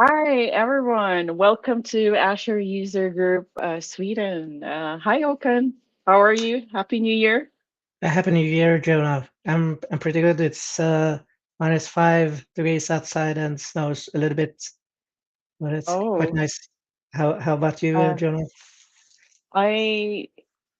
Hi, everyone. Welcome to Azure User Group Sweden. Hi, Håkan. How are you? Happy New Year. A happy New Year, Jonah. I'm pretty good. It's -5 degrees outside and snows a little bit, but it's quite Oh, nice. How about you, uh, Jonah? I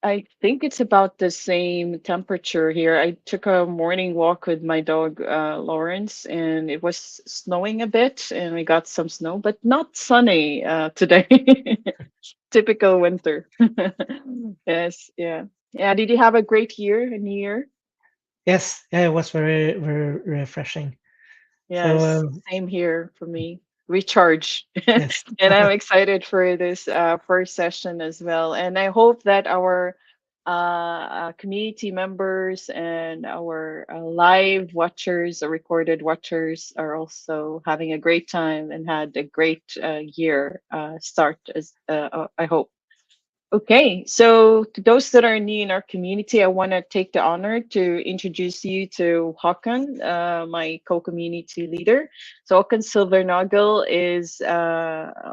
I think it's about the same temperature here. I took a morning walk with my dog Lawrence, and it was snowing a bit, and we got some snow, but not sunny today. Typical winter. Yes, yeah. Yeah, did you have a great year, a new year? Yes, yeah, it was very refreshing. So Yes, same here for me. Recharge. yes, And I'm excited for this first session as well. And I hope that our community members and our live watchers or recorded watchers are also having a great time and had a great year start, as I hope. Okay, so to those that are new in our community, I want to take the honor to introduce you to Håkan, my co-community leader. So Håkan Silvernagel is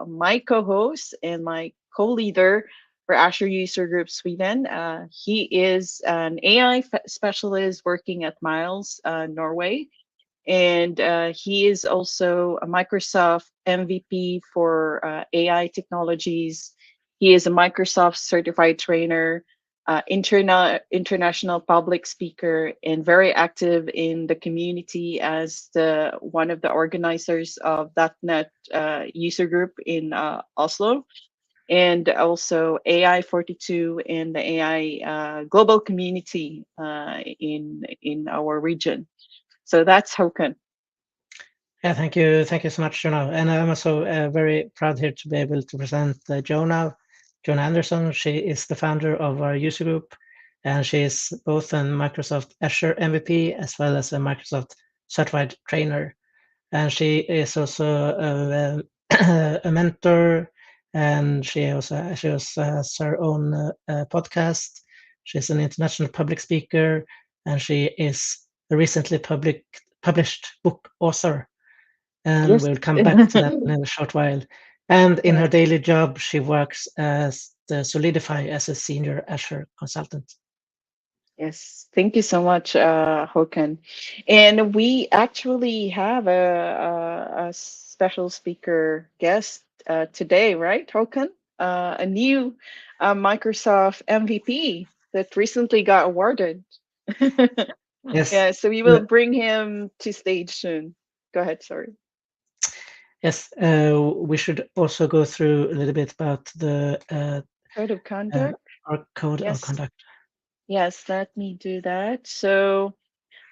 my co-host and my co-leader for Azure User Group Sweden. He is an AI specialist working at Miles, Norway, and he is also a Microsoft MVP for AI technologies. He is a Microsoft certified trainer, international public speaker, and very active in the community as the one of the organizers of .NET user group in Oslo, and also AI 42 and the AI global community in our region. So that's Håkan. yeah, thank you so much, Jonah. And I'm also very proud here to be able to present Jonah Anderson. She is the founder of our user group, and she is both a Microsoft Azure MVP as well as a Microsoft certified trainer. And she is also a mentor, and she also has her own podcast. She's an international public speaker, and she is a recently published book author. And Yes. we'll come back to that in a short while. And in her Yes. daily job, she works as the Solidify as a senior Azure consultant. Yes. Thank you so much, Håkan. And we actually have a special speaker guest today, right, Håkan? A new Microsoft MVP that recently got awarded. Yes, Yeah, so we will uh, bring him to stage soon. Go ahead, sorry. yes. We should also go through a little bit about the Code of uh, conduct. our code of Yes. conduct. Yes, let me do that. So,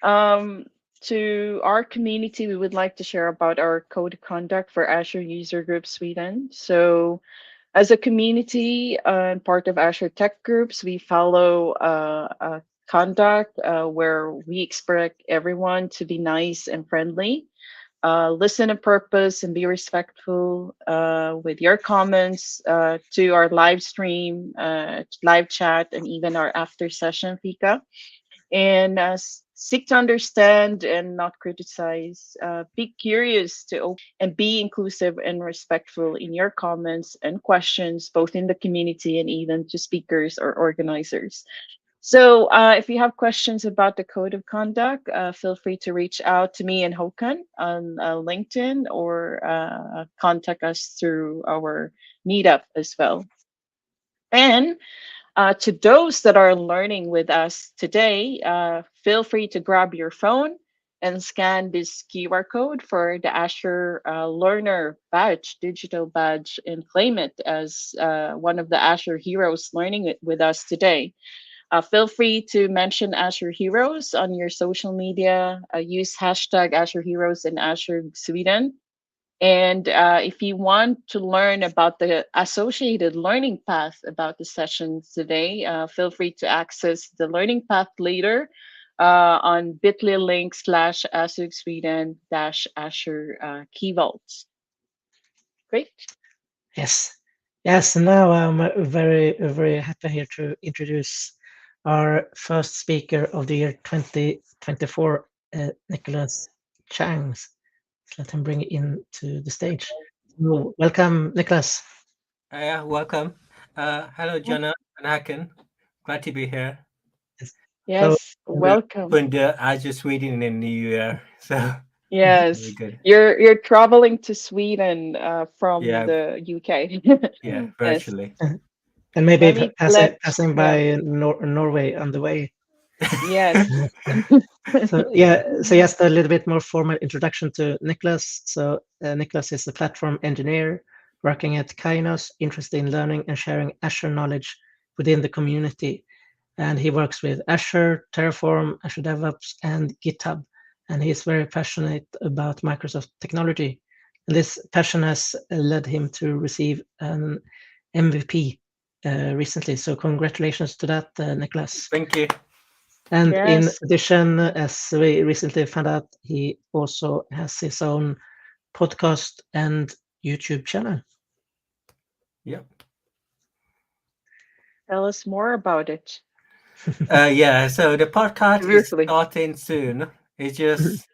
Um, to our community, we would like to share about our code of conduct for Azure User Group Sweden. So, as a community and part of Azure Tech Groups, we follow a conduct where we expect everyone to be nice and friendly, listen on purpose, and be respectful with your comments to our live stream, live chat, and even our after session fika, and seek to understand and not criticize. Be curious to and be inclusive and respectful in your comments and questions, both in the community and even to speakers or organizers. So, if you have questions about the code of conduct, feel free to reach out to me and Hokan on LinkedIn, or contact us through our meetup as well. And to those that are learning with us today, feel free to grab your phone and scan this QR code for the Azure Learner badge, digital badge, and claim it as one of the Azure heroes learning it with us today. Feel free to mention Azure Heroes on your social media. Use hashtag Azure Heroes in Azure Sweden, and if you want to learn about the associated learning path about the sessions today, feel free to access the learning path later on bit.ly link slash Azure Sweden dash Azure Key Vaults. Great. Yes, yes. And now I'm very happy here to introduce our first speaker of the year 2024, Nicholas Chang. Let's let him bring it in to the stage. Welcome, Nicholas. Yeah, welcome. Hello, Yeah. Jonah and Hakan. Glad to be here. Yes. So, Yes, uh, welcome. Opened Azure Sweden in the new year, so very Yes, good. you're traveling to Sweden from Yeah, the UK. yeah, Yes. virtually. and maybe Let me let passing yeah. by Norway on the way. Yes. So yeah, so just a little bit more formal introduction to Nicholas. So Nicholas is a platform engineer working at Kainos, interested in learning and sharing Azure knowledge within the community. And he works with Azure, Terraform, Azure DevOps, and GitHub. And he's very passionate about Microsoft technology. And this passion has led him to receive an MVP recently. So congratulations to that, Nicholas. Thank you. And in Yes. addition, as we recently found out, he also has his own podcast and YouTube channel. Yep. Tell us more about it. Yeah. So the podcast is Briefly. starting soon. It's just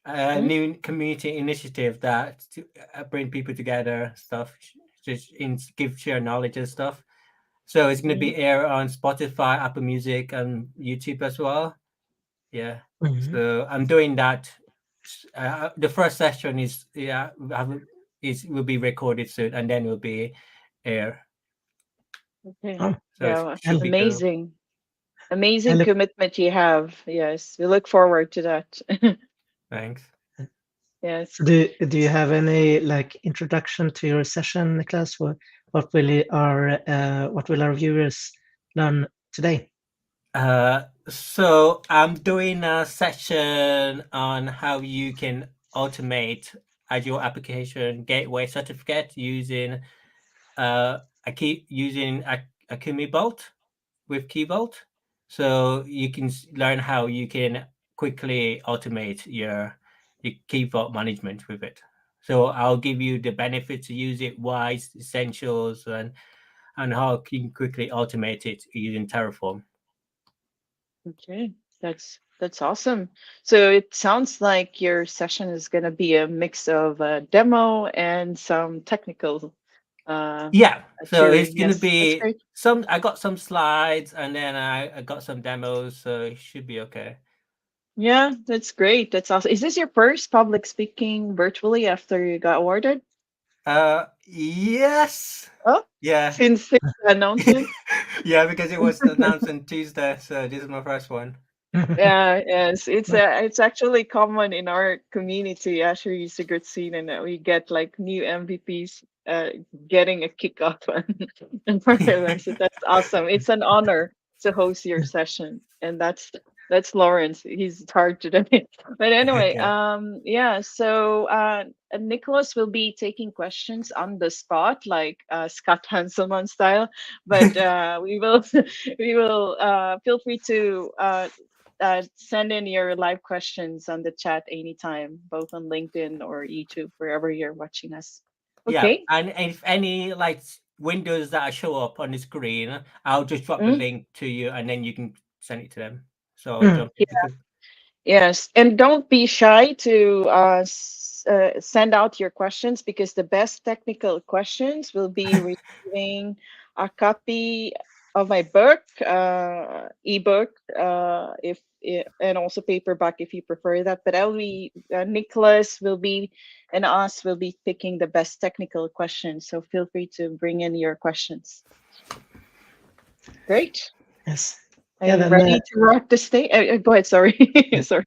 a Hmm? new community initiative that to bring people together, stuff, just give share knowledge and stuff. So it's going to Hmm. be air on Spotify, Apple Music, and YouTube as well. Yeah. Mhm. So I'm doing that. The first session is will be recorded soon, and then will be air. Okay. Oh, So it Yeah, should and be good. amazing. I Amazing look. commitment you have. Yes, we look forward to that. Thanks. Yes. So do you have any like introduction to your session, Niklas? What will our viewers learn today? So I'm doing a session on how you can automate Azure Application Gateway certificate using a key using a ACME Bolt with Key Vault. So you can learn how you can quickly automate your Key Vault management with it. So I'll give you the benefits to use it, why it's essentials, and how you can quickly automate it using Terraform. Okay. That's awesome. So it sounds like your session is going to be a mix of a demo and some technical uh Yeah. So theory. it's gonna Yes, that's be great. some. I got some slides, and then I got some demos, so it should be okay. Yeah, that's great. That's awesome. Is this your first public speaking virtually after you got awarded? Yes. Oh, Yeah. since the announcement? Yeah, because it was announced on Tuesday, so this is my first one. Yeah, yes, it's actually common in our community, actually secret scene, and that we get like new MVPs getting a kickoff and part of them. So that's awesome. It's an honor to host your session, and that's Lawrence. He's hard to today. But anyway, Okay. yeah. So Nicholas will be taking questions on the spot, like Scott Hanselman style. But we will we will feel free to send in your live questions on the chat anytime, both on LinkedIn or YouTube, wherever you're watching us. Yeah, Okay. and if any like windows that show up on the screen, I'll just drop the Mm? link to you, and then you can send it to them. So I'll Mm, jump into the. Yes, and don't be shy to send out your questions because the best technical questions will be receiving a copy of my book, ebook, and also paperback if you prefer that. But I'll be Nicholas will be and us will be picking the best technical questions. So feel free to bring in your questions. Great. yes. Yeah. I'm ready to rock the stage. Go ahead. Sorry. Yeah. Sorry.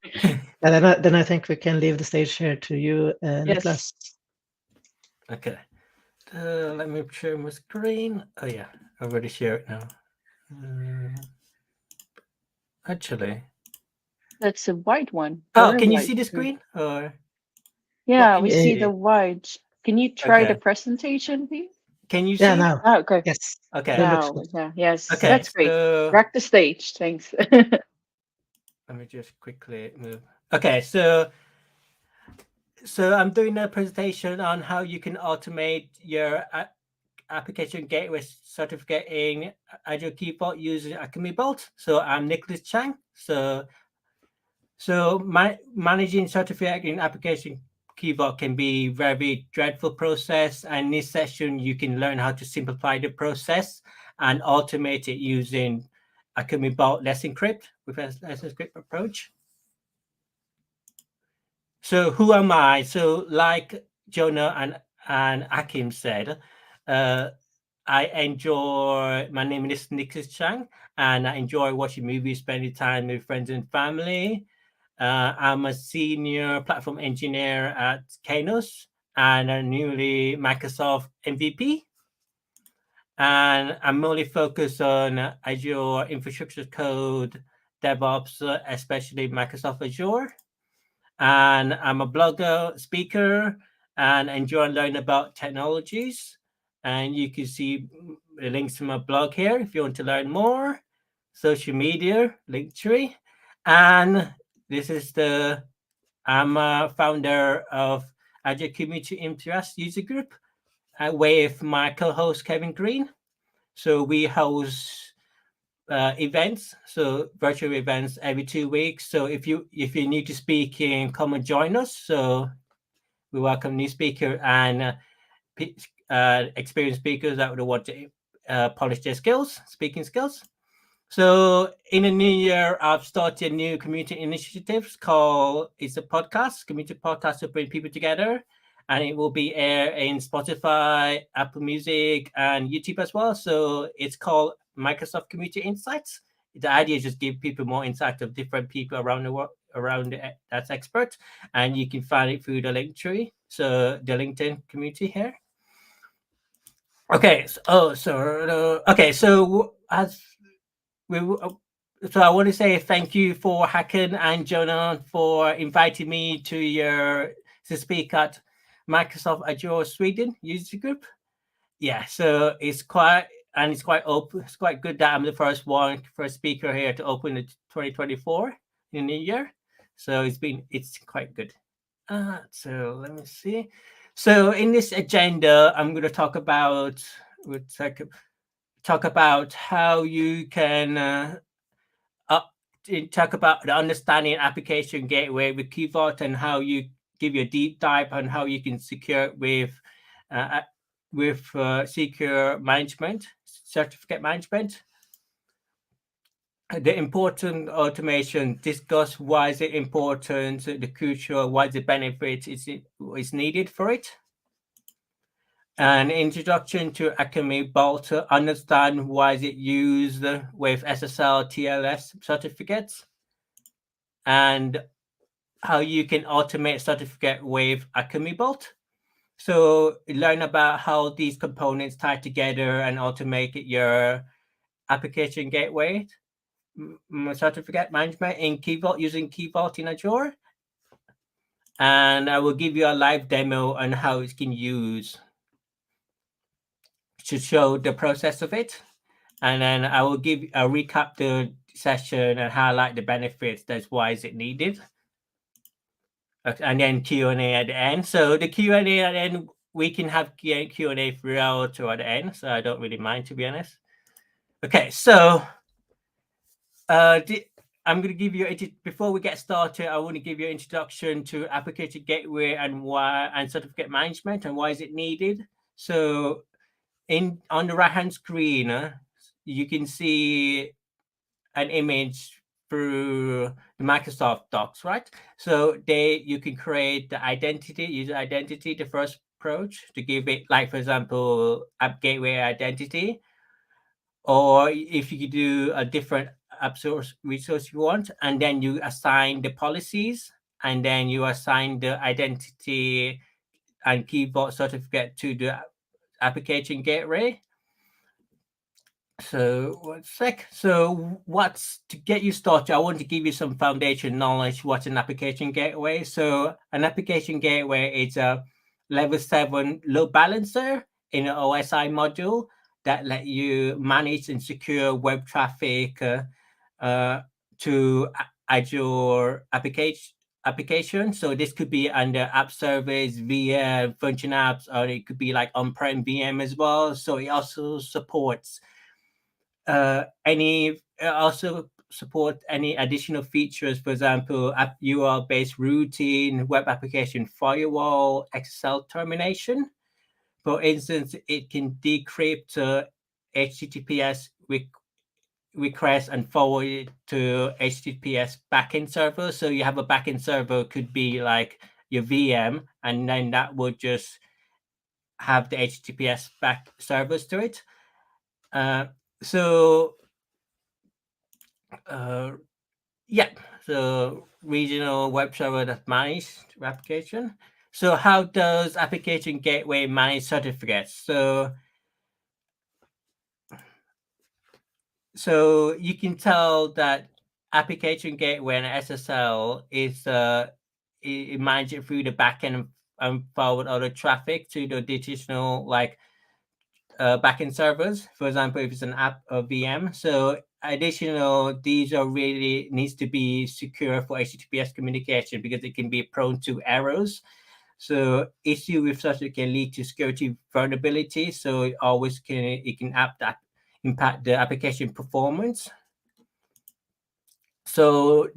Yeah, then I think we can leave the stage here to you, Yes. Niklas. Okay. Let me share my screen. Oh yeah, I already share it now. Uh, Actually, That's a wide one, oh, very can you wide. see the Mm. screen, or what Yeah, can we you see Eh, the see? wide. Can you try the Okay. presentation, please? Can you yeah, see? now. Oh, okay. Yes, Okay. it looks Now, good. yeah, yes, Okay. that's great. So Rock the stage. Thanks. let me just quickly move. Okay. So I'm doing a presentation on how you can automate your application gateway certificate in Azure Key Vault using Acme Bolt. So I'm Nicholas Chang. So managing certificate in application Key Vault can be very dreadful process. And in this session, you can learn how to simplify the process and automate it using ACME Vault Let's Encrypt with a Let's Encrypt approach. So who am I? So like Jonah and Akim said, my name is Nicholas Chang, and I enjoy watching movies, spending time with friends and family. I'm a senior platform engineer at Kainos and a newly Microsoft MVP. And I'm mainly focused on Azure infrastructure code, DevOps, especially Microsoft Azure. And I'm a blogger, speaker, and enjoy learning about technologies. And you can see the links to my blog here if you want to learn more. Social media, Linktree. And this is I'm a founder of Azure Community Interest User Group with my co-host Kevin Green. So we host events, so virtual events every 2 weeks. So if you need to speak in, come and join us. So we welcome new speaker and experienced speakers that would want to polish their speaking skills. So in the new year, I've started new community initiatives called It's a Podcast, community podcast to bring people together. And it will be aired in Spotify, Apple Music, and YouTube as well. So it's called Microsoft Community Insights. The idea is just give people more insight of different people around the world, that's expert. And you can find it through the link tree. So the LinkedIn community here. Okay. So as so I want to say thank you for Hakan and Jonah for inviting me to speak at Microsoft Azure Sweden user group. Yeah, so it's quite open. It's quite good that I'm the first speaker here to open the 2024 in the year. So it's quite good. So let me see. So in this agenda, I'm going to talk about how you can talk about the understanding application gateway with Key Vault and how you give you a deep dive on how you can secure it with secure management, certificate management. The important automation, discuss why is it important, the crucial, why the benefit is needed for it. An introduction to ACME Vault, understand why is it used with SSL TLS certificates, and how you can automate certificate with ACME Vault. So learn about how these components tie together and automate your application gateway certificate management in Key Vault using Key Vault in Azure. And I will give you a live demo on how it can use to show the process of it. And then I will recap the session and highlight the benefits. That's why is it needed. And then Q&A at the end. So the Q&A at the end, we can have Q&A throughout or at the end. So I don't really mind, to be honest. Okay, so I'm going to give you before we get started. I want to give you an introduction to application gateway and certificate management and why is it needed. So on the right hand screen, you can see an image through the Microsoft Docs, right? So you can create the user identity, the first approach to give it, like for example, app gateway identity, or if you do a different app resource you want, and then you assign the policies, and then you assign the identity and Key Vault certificate to the application gateway. So 1 sec. So to get you started, I want to give you some foundation knowledge what's an application gateway. So an application gateway is a level 7 load balancer in an OSI module that let you manage and secure web traffic to Azure application. So this could be under app service, VM, function apps, or it could be like on-prem VM as well. So it also supports also support any additional features, for example, URL-based routing, web application firewall, XSL termination. For instance, it can decrypt HTTPS request and forward it to HTTPS backend server. So you have a backend server, could be like your VM, and then that would just have the HTTPS back servers to it. So regional web server that manage application. So how does application gateway manage certificates? So you can tell that application gateway and SSL is it manages it through the backend and forward all the traffic to the additional like backend servers. For example, if it's an app or VM. So additional, these are really needs to be secure for HTTPS communication because it can be prone to errors. So issue with such can lead to security vulnerability. So it can impact the application performance. So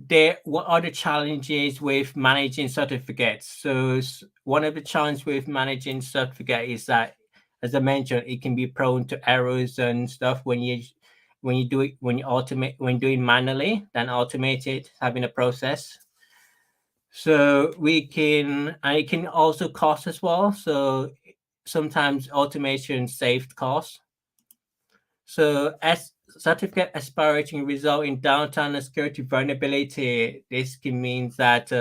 what are the challenges with managing certificates? So one of the challenges with managing certificate is that, as I mentioned, it can be prone to errors and stuff when you doing manually than automated, having a process. So it can also cost as well. So sometimes automation saved costs. So as certificate expiration result in downtime and security vulnerability, this can mean that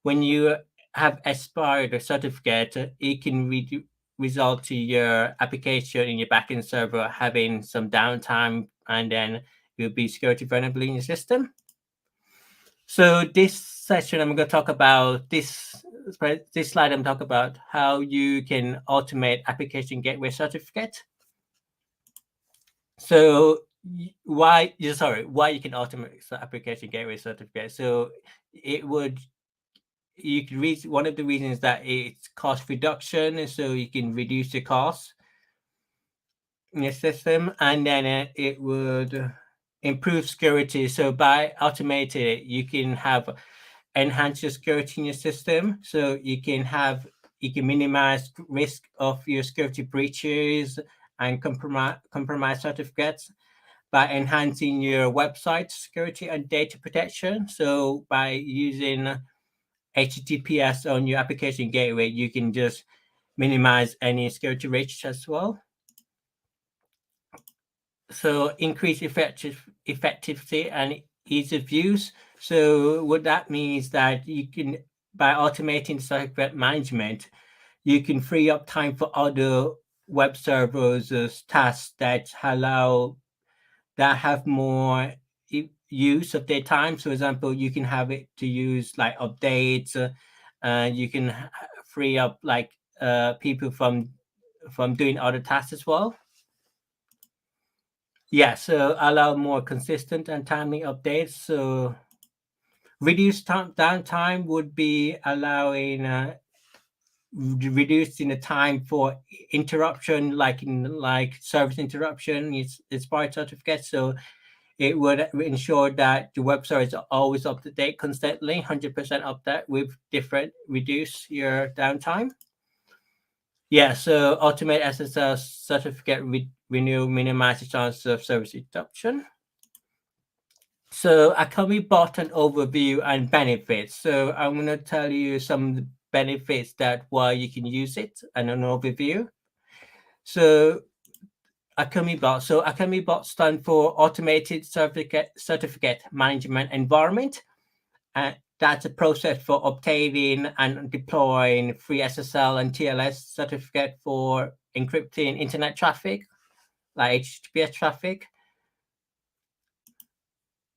when you have expired a certificate, it can result to your application in your backend server having some downtime, and then you'll be security vulnerable in your system. So this session, I'm going to talk about this slide. I'm talking about how you can automate application gateway certificate. So why you can automate application gateway certificate? So you can read one of the reasons that it's cost reduction, so you can reduce the cost in your system, and then it would improve security. So by automating it, you can have enhance your security in your system. So you can minimize risk of your security breaches and compromise certificates by enhancing your website security and data protection. So by using HTTPS on your application gateway, you can just minimize any security breach as well. So increase effectivity and ease of use. So what that means that you can, by automating certificate management, you can free up time for other web servers tasks that have more use of their time. So, for example, you can have it to use like updates. You can free up like people from doing other tasks as well. Yeah, so allow more consistent and timely updates. So reduced downtime would be allowing reducing the time for interruption, like service interruption. It's by certificate. So it would ensure that the website is always up to date constantly, 100% update with reduce your downtime. Yeah, so automate SSL certificate renewal, minimize the chance of service interruption. So ACME bot an overview and benefits. So I'm going to tell you some benefits that why you can use it and an overview. So ACME bot. So ACME bot stands for Automated Certificate Management Environment. And that's a process for obtaining and deploying free SSL and TLS certificate for encrypting internet traffic, like HTTPS traffic.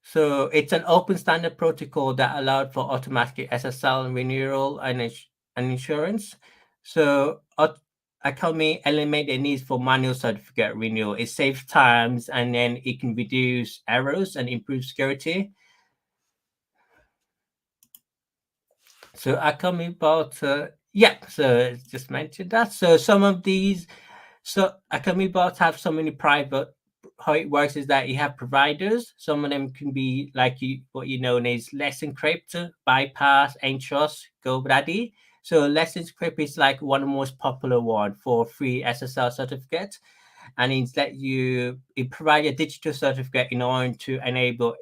So it's an open standard protocol that allowed for automatic SSL renewal and insurance. So ACME eliminate the need for manual certificate renewal. It saves times, and then it can reduce errors and improve security. So ACME bot, so just mentioned that. So some of these, so ACME bots have so many private how it works is that you have providers. Some of them can be like what you know as Let's Encrypt, Bypass, Entrust, GoDaddy. So Let's Encrypt is like one of the most popular one for free SSL certificate, and it provide a digital certificate in order to enable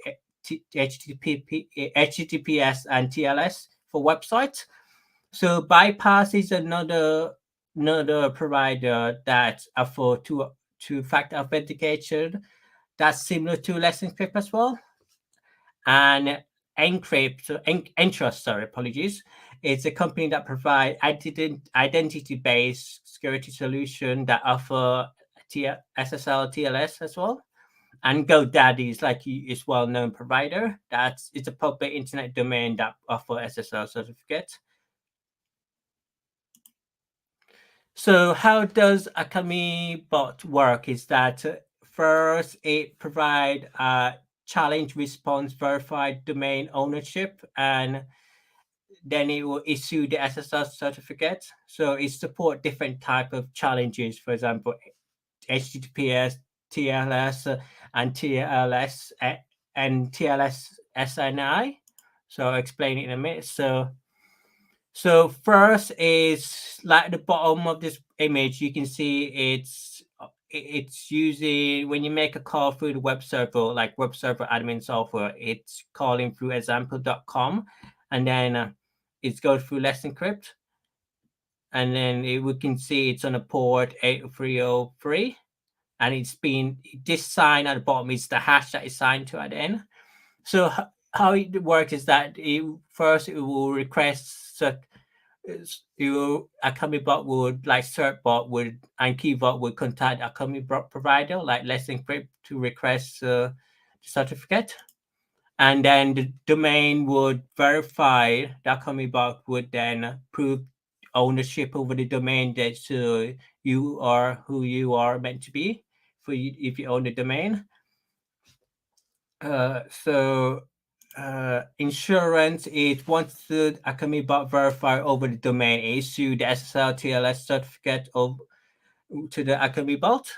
HTTPS and TLS for websites. So Bypass is another provider that for two-factor authentication that's similar to Let's Encrypt as well. And Entrust, sorry, apologies. It's a company that provide identity-based security solution that offer SSL TLS as well. And GoDaddy is is well-known provider. It's a public internet domain that offer SSL certificate. So how does ACME bot work? Is that first it provide challenge response verified domain ownership, and then it will issue the SSL certificate. So it support different type of challenges, for example, HTTPS, TLS, and TLS and TLS SNI. So I'll explain it in a minute. So first is like the bottom of this image, you can see it's using when you make a call through the web server, like web server admin software, it's calling through example.com, and then it's going through Let's Encrypt, and then we can see it's on a port 8303, and it's been this sign at the bottom is the hash that is signed to at the end. So how it works is that first it will request ACME bot would like certbot would and keybot would contact ACME bot provider like Let's Encrypt to request the certificate, and then the domain would verify the ACME bot would then prove ownership over the domain that you are who you are meant to be for you if you own the domain. Insurance is once the ACME bot verify over the domain, issue the SSL TLS certificate to the ACME bot.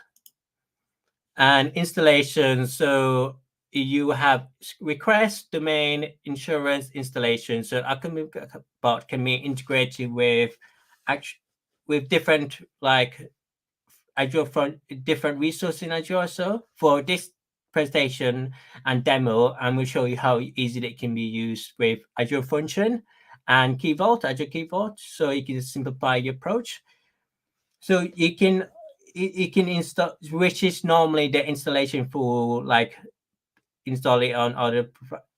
And installation, so you have request, domain, insurance, installation. So ACME bot can be integrated with different like Azure for different resources in Azure. So for this presentation and demo, I'm going to show you how easily it can be used with Azure Function and Key Vault, Azure Key Vault, so you can simplify your approach. So you can install, which is normally the installation for like install it on other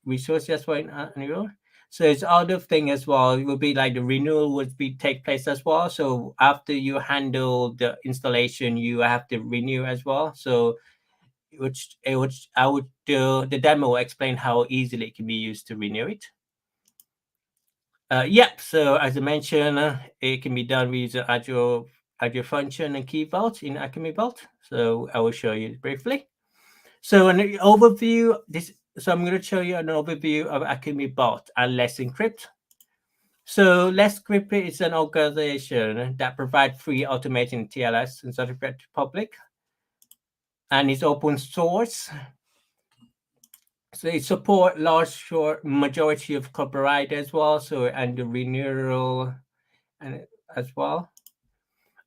resources as well in Azure. So it's other thing as well. It will be like the renewal would take place as well. So after you handle the installation, you have to renew as well. So I would do the demo will explain how easily it can be used to renew it. So as I mentioned, it can be done with Azure Function and Key Vault in ACME Vault. So I will show you briefly. So an overview, so I'm going to show you an overview of ACME bot and Let's Encrypt. So Let's Encrypt is an organization that provides free automating TLS and certificate to public, and it's open source. So it supports majority of copyright as well. So and the renewal and as well.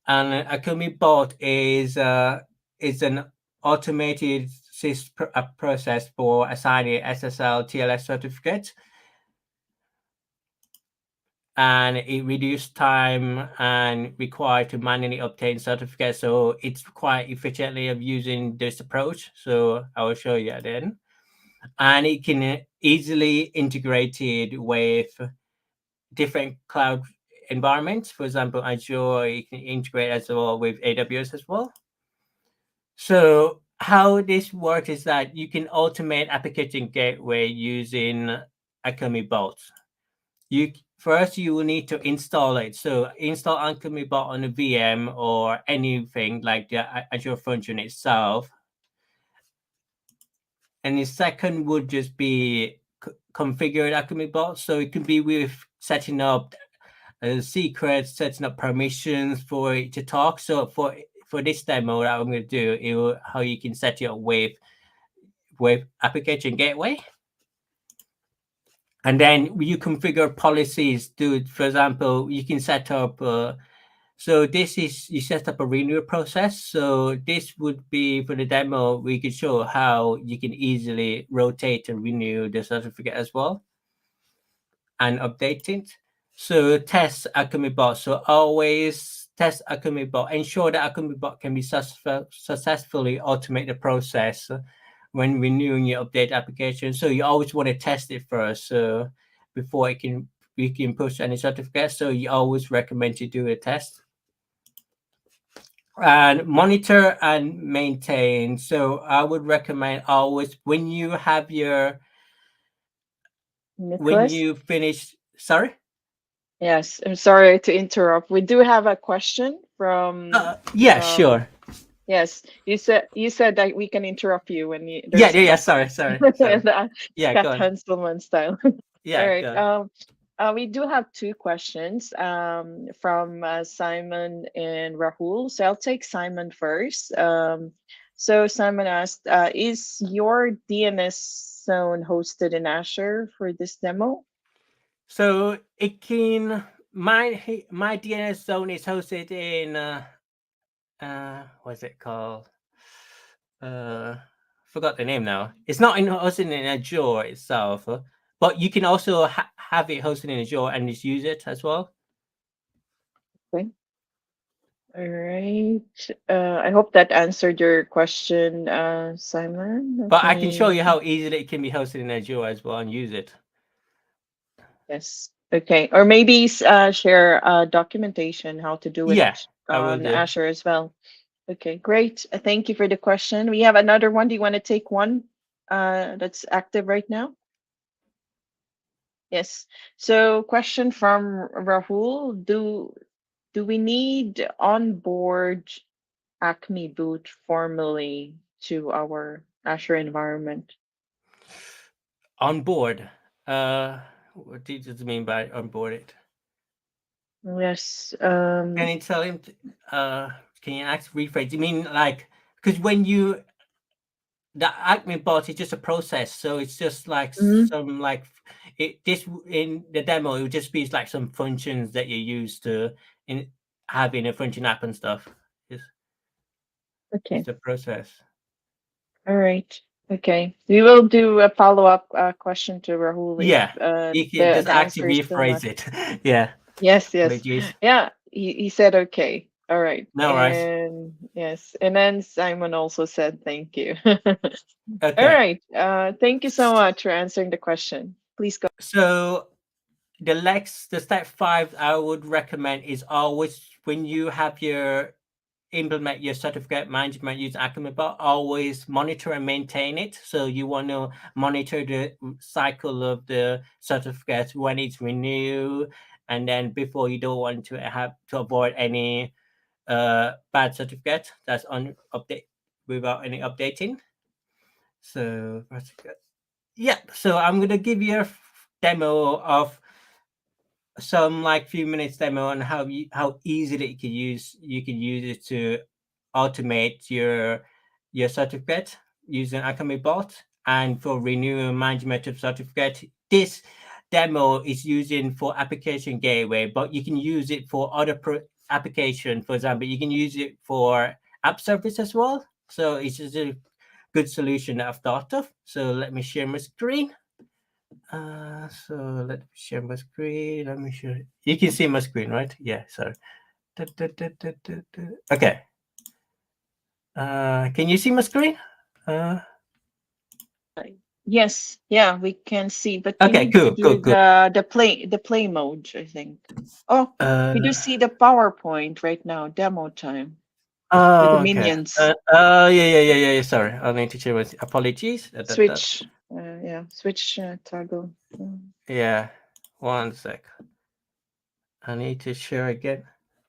And ACME bot is an automated process for assigning SSL TLS certificate, and it reduces time and required to manually obtain certificates. So it's quite efficiently of using this approach. So I will show you then. And it can easily integrated with different cloud environments. For example, Azure, you can integrate as well with AWS as well. So how this works is that you can automate application gateway using ACME bot. First, you will need to install it. So install ACME bot on a VM or anything like the Azure Function itself. And the second would just be configure ACME bot. So it can be with setting up secrets, setting up permissions for it to talk. So for this demo that I'm going to do is how you can set it up with application gateway. And then you configure policies to, for example, you can set up, so this is, you set up a renewal process. So this would be for the demo, we could show how you can easily rotate and renew the certificate as well and update it. So test ACME bot. So always test ACME bot. Ensure that ACME bot can be successfully automate the process when renewing your update application. So you always want to test it first, so before we can push any certificates. So you always recommend to do a test. And monitor and maintain. So I would recommend always when you have your Nicholas? when you finish. Sorry. Yes, I'm sorry to interrupt. We do have a question from Yeah, sure. Yes, you said that we can interrupt you when you Yeah. Sorry. Yeah, go Scott on. Hanselman style. Yeah, All right. go on. We do have two questions from Simon and Rahul. So I'll take Simon first. So Simon asked, is your DNS zone hosted in Azure for this demo? So it can my DNS zone is hosted in what's it called? Forgot the name now. It's not hosted in Azure itself, but you can also have it hosted in Azure and just use it as well. Okay. All right. I hope that answered your question, Simon. But I can show you how easily it can be hosted in Azure as well and use it. Yes. Okay. Or maybe share documentation how to do it Yeah, I will on do. Azure as well. Okay, great. Thank you for the question. We have another one. Do you want to take one that's active right now? Yes. So question from Rahul. Do we need onboard ACME boot formally to our Azure environment? On board. What does it mean by onboarded? Yes. Can you tell him? Can you rephrase? You mean like, because when you the ACME bot is just a process, so it's just like some like this in the demo. It would just be like some functions that you use to in having a function app and stuff. Okay. It's the process. All right. Okay. We will do a follow-up question to Rahul Yeah, if you can just the answer actually is still not. rephrase it. Yeah. Yes, Apologies. yeah. He said okay. All right. No worries. And yes, and then Simon also said thank you. Okay. All right. Thank you so much for answering the question. Please go. So the step 5 I would recommend is always when you have your implement your certificate management using ACME bot, always monitor and maintain it. So you want to monitor the cycle of the certificate when it's renewed, and then before you don't want to have to avoid any bad certificate that's on update without any updating. So yeah, so I'm gonna give you a demo of some like few minutes demo on how easily you can use it to automate your certificate using ACME bot. And for renewal management of certificate, this demo is using for application gateway, but you can use it for other application. For example, you can use it for app service as well. So it's just a good solution that I've thought of. So let me share my screen. So let me share my screen. Let me share. You can see my screen, right? Yeah. Sorry. Okay. Can you see my screen? Yes, yeah, we can see, but you Okay. need to do Good. the play mode, I think. Oh, we do see the PowerPoint right now, demo time. With the Okay. minions. Yeah. Sorry, I need to share with. Apologies. Switch. Yeah, switch toggle. Yeah. 1 sec. I need to share again,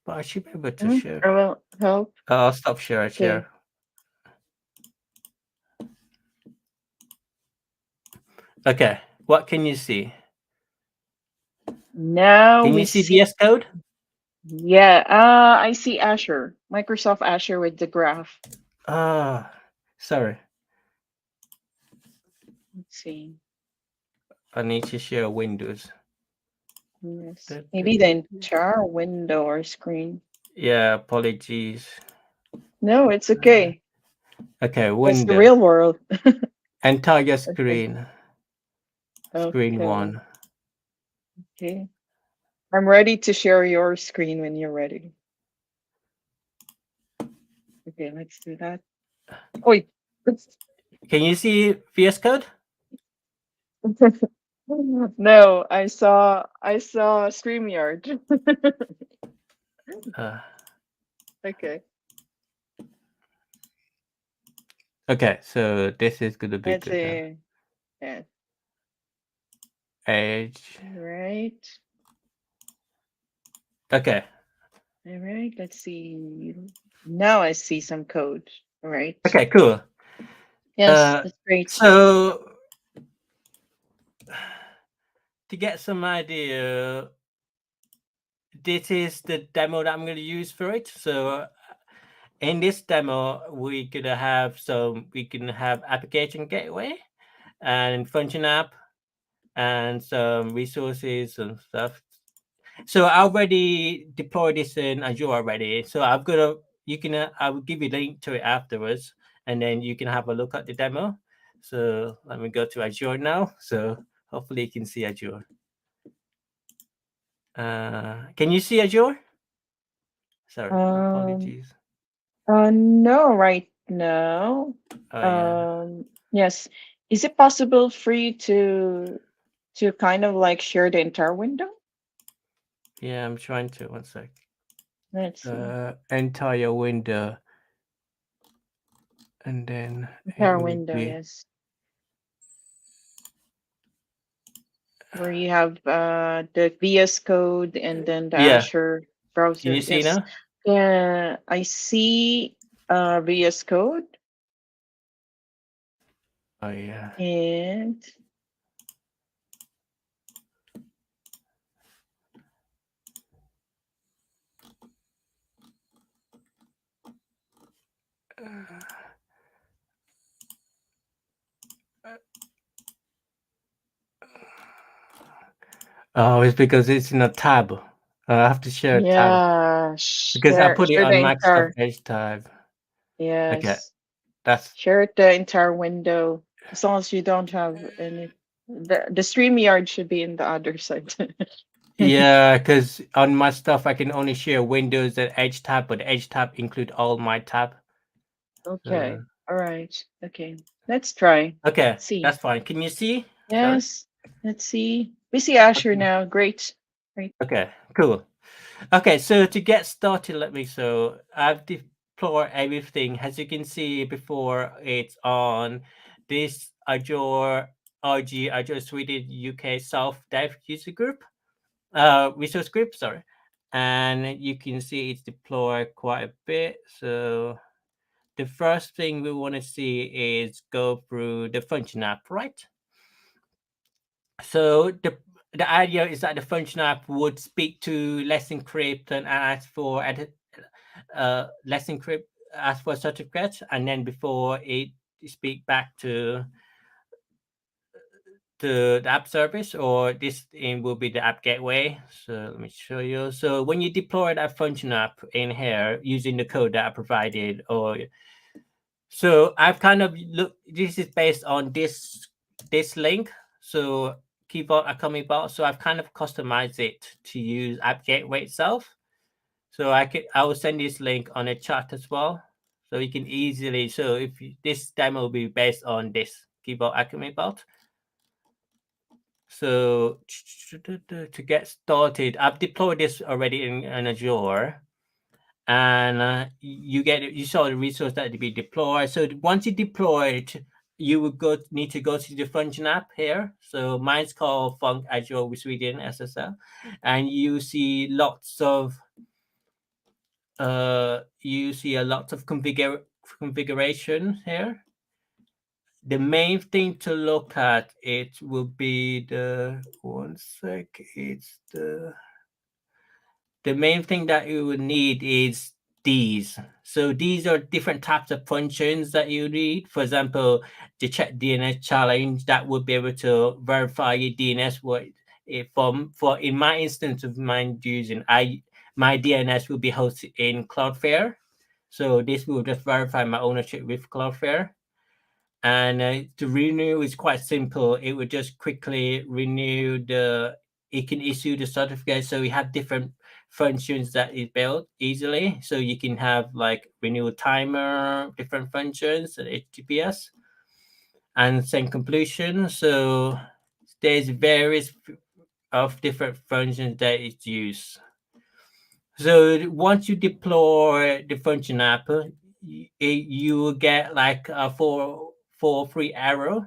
but I should be able to share. I will help. I'll stop share. Okay. Share. Okay. What can you see? Now Can we you see see VS Code? Yeah, I see Azure, Microsoft Azure with the graph. Ah, sorry. Let's see. I need to share Windows. Yes, maybe the entire window or screen. Yeah, apologies. No, it's okay. Okay, That's the window. real world. Entire Okay. screen. Screen Okay. one. Okay. I'm ready to share your screen when you're ready. Okay, let's do that. Wait. Can you see VS Code? No, I saw StreamYard. Uh, Okay. okay, so this is gonna be Let's good now. see. Yeah. Edge. Right. Okay. All right. Let's see. Now I see some code. All right. Okay, cool. Yes, that's great. So to get some idea, this is the demo that I'm going to use for it. So in this demo, we can have application gateway and function app and some resources and stuff. So I already deployed this in Azure already. So I will give you a link to it afterwards, and then you can have a look at the demo. So let me go to Azure now. So hopefully you can see Azure. Can you see Azure? Sorry, Um, apologies. no, right now. Oh yeah, Yes. Is it possible for you to kind of like share the entire window? yeah. I'm trying to. One sec. Let's see. Entire window, and then it Entire will window, be. yes. Where you have the VS Code and then the Yeah. Azure Can browser. you see Yes. now? Yeah, I see VS Code Oh yeah. and Oh, it's because it's in a tab. I have to share a tab yeah, because I share put it share the on Microsoft entire, Edge tab. Okay, yes. that's Share the entire window as long as you don't have any. The StreamYard should be in the other side. yeah. Because on my stuff, I can only share Windows and Edge tab, but Edge tab include all my tab. Okay. All right. Okay. Let's try. Okay, Let's see. that's fine. Can you see? Sorry. Yes. Let's see. We see Asher now. Great. Great. Okay, cool. Okay, so to get started, I've deployed everything. As you can see before, it's on this Azure Sweden UK South Dev user group, resource group, sorry. And you can see it's deployed quite a bit. So the first thing we want to see is go through the function app, right? So the idea is that the function app would speak to Let's Encrypt and ask for Let's Encrypt, ask for a certificate, and then before it speak back to the app service, or this in will be the app gateway. So let me show you. So when you deploy that function app in here using the code that I provided, or so I've kind of look. This is based on this link. So keyboard ACME bot. So I've kind of customized it to use App Gateway itself. So I will send this link on a chat as well. So you can easily. So if this demo will be based on this keyboard ACME bot. So to get started, I've deployed this already in Azure, and you saw the resource that to be deployed. So once you deploy it, you will need to go to the function app here. So mine's called Funk Azure with Sweden SSL, and you see a lot of configuration here. The main thing to look at it will be the one sec. It's the main thing that you would need is these. So these are different types of functions that you need. For example, the check DNS challenge that would be able to verify your DNS. For in my instance of mine using, my DNS will be hosted in Cloudflare. So this will just verify my ownership with Cloudflare. And to renew is quite simple. It would just quickly renew it can issue the certificate. So we have different functions that is built easily. So you can have like renewal timer, different functions, and HTTPS, and send completion. So there's various of different functions that is used. So once you deploy the function app, you will get like a four free arrow,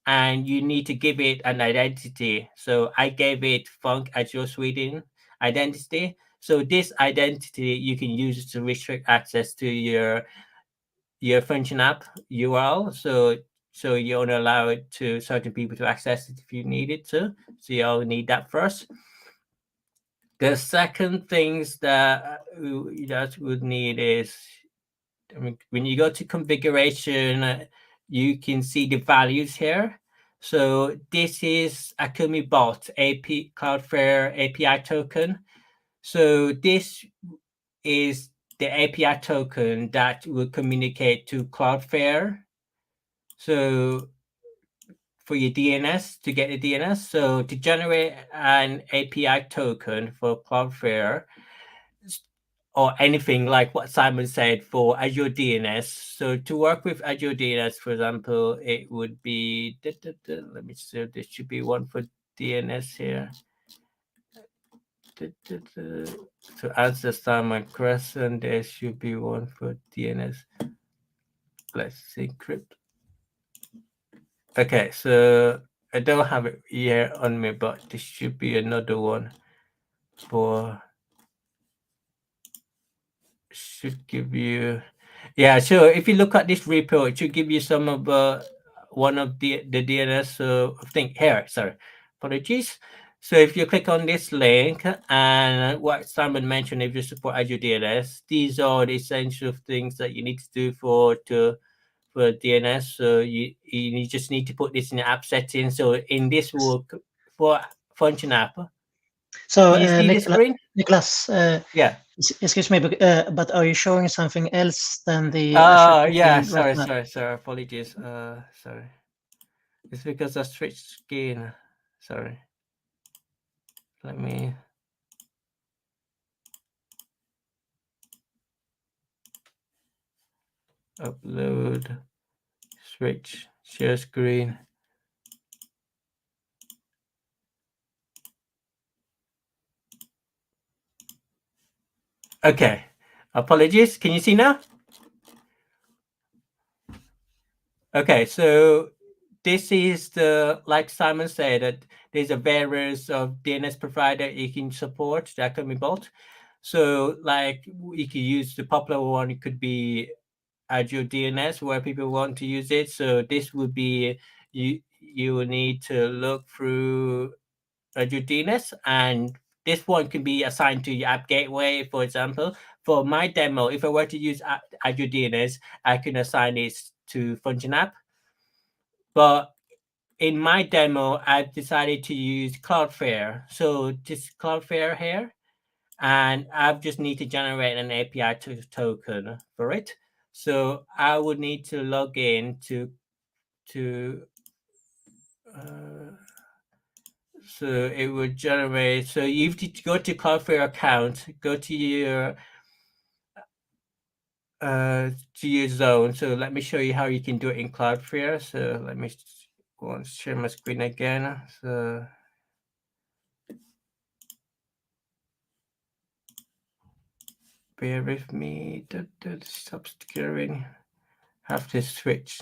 and you need to give it an identity. So I gave it Funk Azure Sweden identity. So this identity you can use to restrict access to your function app URL. So you only allow it to certain people to access it if you need it to. So you'll need that first. The second things that would need is, I mean, when you go to configuration, you can see the values here. So this is ACME bot AP Cloudflare API token. So this is the API token that will communicate to Cloudflare. So for your DNS, to get the DNS. So to generate an API token for Cloudflare, or anything like what Simon said for Azure DNS. So to work with Azure DNS, for example, it would be, let me see, there should be one for DNS here. To answer Simon question, there should be one for DNS. Let's see, Encrypt. Okay, so I don't have it here on me, but there should be another one for, should give you, yeah, so if you look at this repo, it should give you some of one of the DNS. So I think here, sorry, apologies. So if you click on this link, and what Simon mentioned, if you support Azure DNS, these are the essential things that you need to do for DNS. So you just need to put this in the app settings. So in this work for function app, So, you see the screen? Nicholas, Yeah. excuse me, but are you showing something else than the Azure Yeah, token right now? sorry, apologies. Sorry. It's because I switched screen. Sorry. Let me. Upload. Switch. Share screen. Okay. Apologies. Can you see now? Okay, so this is like Simon said, that there's a various of DNS provider you can support that can be built. So like you can use the popular one, it could be Azure DNS where people want to use it. So this would be, you will need to look through Azure DNS, and this one can be assigned to your app gateway, for example. For my demo, if I were to use Azure DNS, I can assign it to Function App. But in my demo, I've decided to use Cloudflare. So this Cloudflare here, and I just need to generate an API token for it. So I would need to log in to so it would generate. So you have to go to Cloudflare account, go to your zone. So let me show you how you can do it in Cloudflare. So let me go and share my screen again. So bear with me. Stop scaring. Have to switch.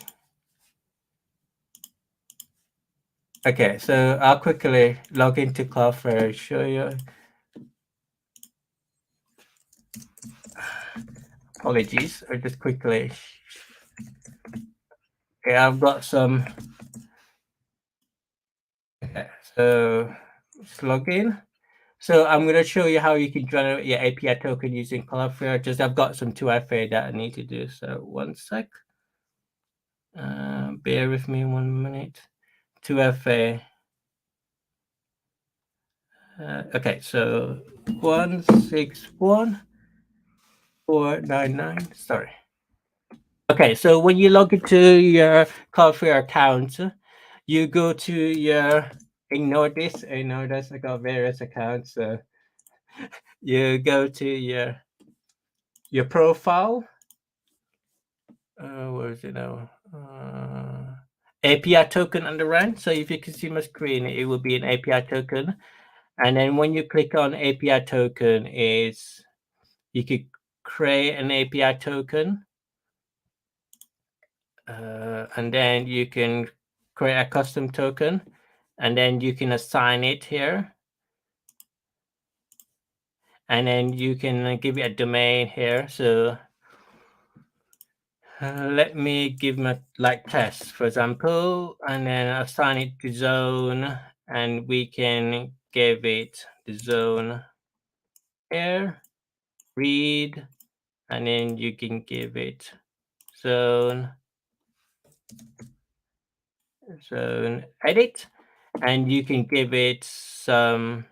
Okay, so I'll quickly log into Cloudflare and show you. Apologies, I just quickly. Okay, I've got some. Okay, so let's log in. So I'm going to show you how you can generate your API token using Cloudflare. Just I've got some 2FA that I need to do. So one sec. Bear with me 1 minute. 2FA. Okay, so 161.499. Sorry. Okay, so when you log into your Cloudflare account, you go to your ignore this. I got various accounts. So you go to your profile. Where is it now? API token underrun. So if you can see my screen, it will be an API token. And then when you click on API token, is you could create an API token. And then you can create a custom token, and then you can assign it here. And then you can give it a domain here. So let me give my like test, for example, and then assign it to zone, and we can give it the zone here, read, and then you can give it zone edit, and you can give it some.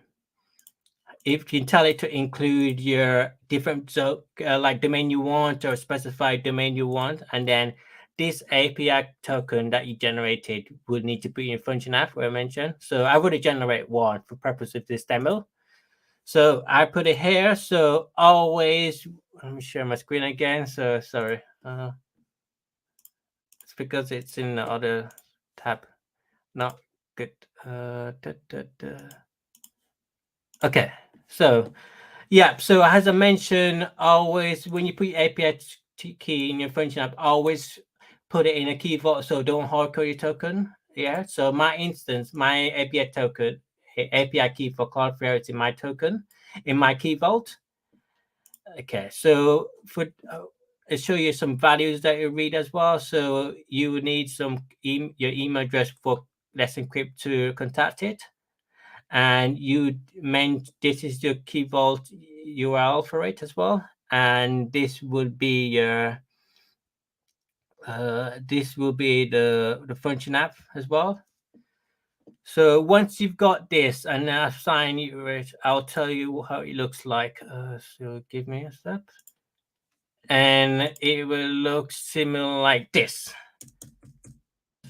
If you can tell it to include your different like domain you want or specified domain you want, and then this API token that you generated would need to be in function app where I mentioned. So I would generate one for purpose of this demo. So I put it here. So always, let me share my screen again. So sorry, it's because it's in the other tab. Not good. Okay, so yeah, so as I mentioned, always when you put your API key in your function app, always put it in a key vault, so don't hardcode your token. Yeah, so my instance, my API token, API key for Cloudflare is in my token, in my key vault. Okay, so for I'll show you some values that you read as well. So you need some your email address for Let's Encrypt to contact it. And you meant this is the key vault URL for it as well, and this would be your this will be the function app as well. So once you've got this and I've signed it, I'll tell you how it looks like. So give me a sec, and it will look similar like this.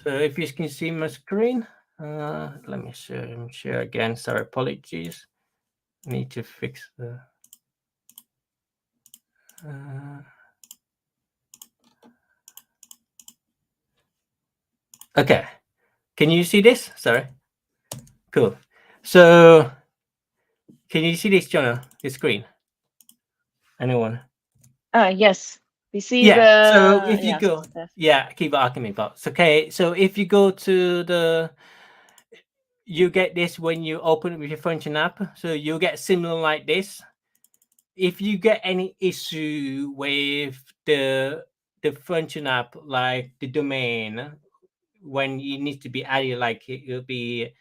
So if you can see my screen, let me share again. Sorry, apologies. Need to fix the. Okay, can you see this? Sorry. Cool. So, can you see this, Jonah? The screen? Anyone? Yes. We see Yeah. So if you yes. go, keep ACME box. Okay. So if you go to you get this when you open it with your function app. So you get similar like this. If you get any issue with the function app, like the domain, when it needs to be added, like it'll be